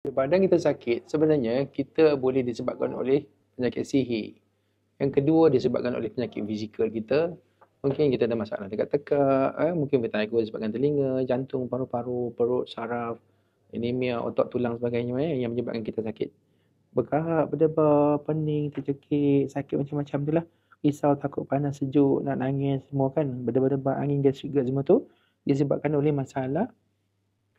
Badan kita sakit, sebenarnya kita boleh disebabkan oleh penyakit sihir. Yang kedua disebabkan oleh penyakit fizikal kita. Mungkin kita ada masalah dekat tekak, mungkin vertigo disebabkan telinga, jantung, paru-paru, perut, saraf, anemia, otak, tulang sebagainya yang menyebabkan kita sakit. Berkahak, berdebar, pening, tercekik, sakit macam-macam tu lah. Risau, takut, panas, sejuk, nak nangis, semua kan. Berdebar-debar, angin, gastrik, semua tu disebabkan oleh masalah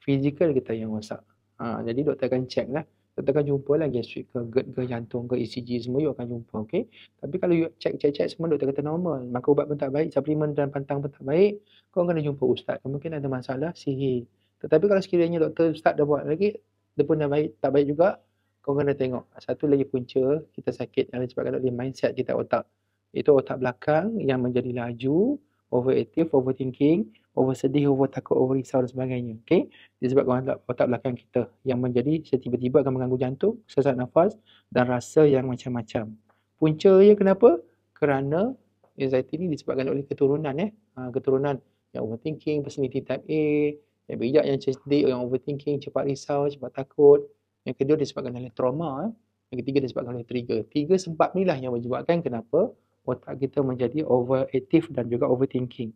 fizikal kita yang rosak. Jadi doktor akan check lah. Doktor akan jumpa lah gastrik ke, GERD ke, jantung ke, ECG semua you akan jumpa, okey. Tapi kalau you check semua doktor kata normal, makan ubat pun tak baik, suplemen dan pantang pun tak baik, kau kena jumpa ustaz. Mungkin ada masalah sihir. Tetapi kalau sekiranya doktor ustaz dah buat lagi, dia pun dah baik, tak baik juga, kau kena tengok. Satu lagi punca kita sakit yang disebabkan oleh mindset kita otak. Itu otak belakang yang menjadi laju, overactive, overthinking, over sedih, over takut, over risau dan sebagainya. Okey? Disebabkan otak belakang kita yang menjadi tiba-tiba akan mengganggu jantung, sesak nafas dan rasa yang macam-macam. Punca dia kenapa? Kerana anxiety ni disebabkan oleh keturunan keturunan yang overthinking, personality type A, yang bijak, yang cerdik, yang overthinking, cepat risau, cepat takut. Yang kedua disebabkan oleh trauma. Yang ketiga disebabkan oleh trigger. Tiga sebab ni lah yang menyebabkan kenapa otak kita menjadi overactive dan juga overthinking.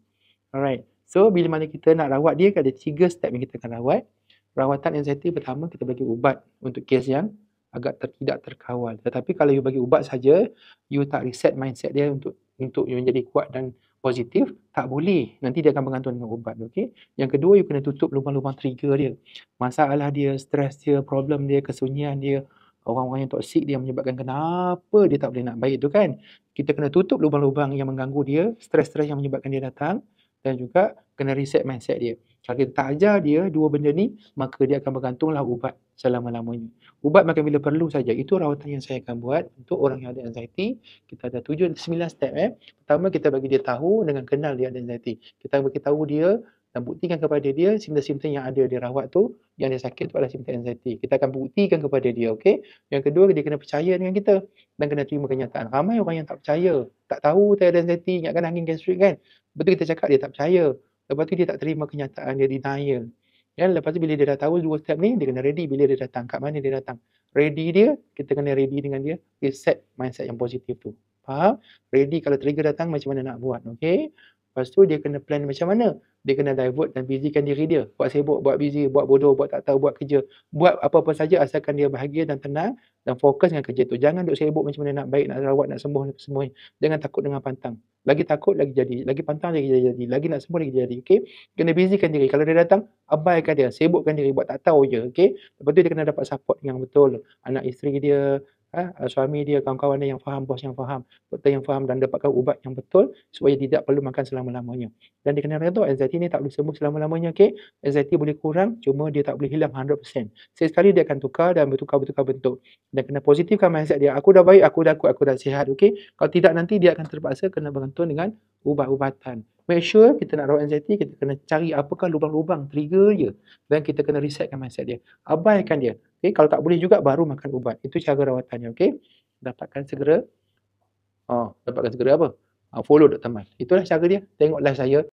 Alright. So, bila mana kita nak rawat dia, ada 3 step yang kita akan rawat. Rawatan anxiety pertama, kita bagi ubat untuk kes yang agak tidak terkawal. Tetapi kalau you bagi ubat saja, you tak reset mindset dia untuk you menjadi kuat dan positif, tak boleh. Nanti dia akan bergantung dengan ubat. Okay? Yang kedua, you kena tutup lubang-lubang trigger dia. Masalah dia, stres dia, problem dia, kesunyian dia, orang-orang yang toksik dia menyebabkan kenapa dia tak boleh nak baik tu kan. Kita kena tutup lubang-lubang yang mengganggu dia, stres-stres yang menyebabkan dia datang, dan juga kena reset mindset dia. Kalau kita tak ajar dia dua benda ni, maka dia akan bergantunglah ubat selama-lamanya. Ubat makan bila perlu saja. Itu rawatan yang saya akan buat untuk orang yang ada anxiety. Kita ada 9 step. Pertama, kita bagi dia tahu dengan kenal dia ada anxiety. Kita bagi tahu dia dan buktikan kepada dia simptom-simptom yang ada dia rawat tu, yang dia sakit tu adalah simptom anxiety. Kita akan buktikan kepada dia, okey? Yang kedua, dia kena percaya dengan kita dan kena terima kenyataan. Ramai orang yang tak percaya, tak tahu dia ada anxiety, ingatkan angin gastrik kan. Betul kita cakap dia tak percaya. Lepas tu dia tak terima kenyataan, dia denial. Lepas tu bila dia dah tahu dua step ni, dia kena ready bila dia datang. Kat mana dia datang. Ready dia, kita kena ready dengan dia. Dia set mindset yang positif tu. Faham? Ready kalau trigger datang macam mana nak buat. Okay? Lepas tu dia kena plan macam mana. Dia kena divert dan busykan diri dia. Buat sibuk, buat busy, buat bodoh, buat tak tahu, buat kerja. Buat apa-apa saja asalkan dia bahagia dan tenang dan fokus dengan kerja tu. Jangan duk sibuk macam mana nak baik, nak rawat, nak sembuh semua. Jangan takut dengan pantang. Lagi takut lagi jadi, lagi pantang lagi jadi, lagi nak sembuh lagi jadi. Okey, kena busykan diri. Kalau dia datang, abaikan dia, sibukkan diri, buat tak tahu je. Okey, lepas tu dia kena dapat support yang betul, anak isteri dia, suami dia, kawan-kawan dia yang faham, bos yang faham, doktor yang faham dan dapatkan ubat yang betul supaya tidak perlu makan selama-lamanya. Dan dia kena tahu anxiety ni tak boleh sembuh selama-lamanya. Okey, anxiety boleh kurang, cuma dia tak boleh hilang 100%. Sekali dia akan tukar dan bertukar bentuk. Dan kena positifkan mindset dia. Aku dah baik, aku dah kuat, aku dah sihat. Okey, kalau tidak nanti dia akan terpaksa kena bergantung dengan ubat-ubatan. Make sure kita nak rawat anxiety, kita kena cari apakah lubang-lubang trigger dia dan kita kena resetkan mindset dia. Abaikan dia. Okay? Kalau tak boleh juga baru makan ubat. Itu cara rawatannya. Okay? Dapatkan segera apa? Follow Dr. Mal. Itulah cara dia. Tengok live saya.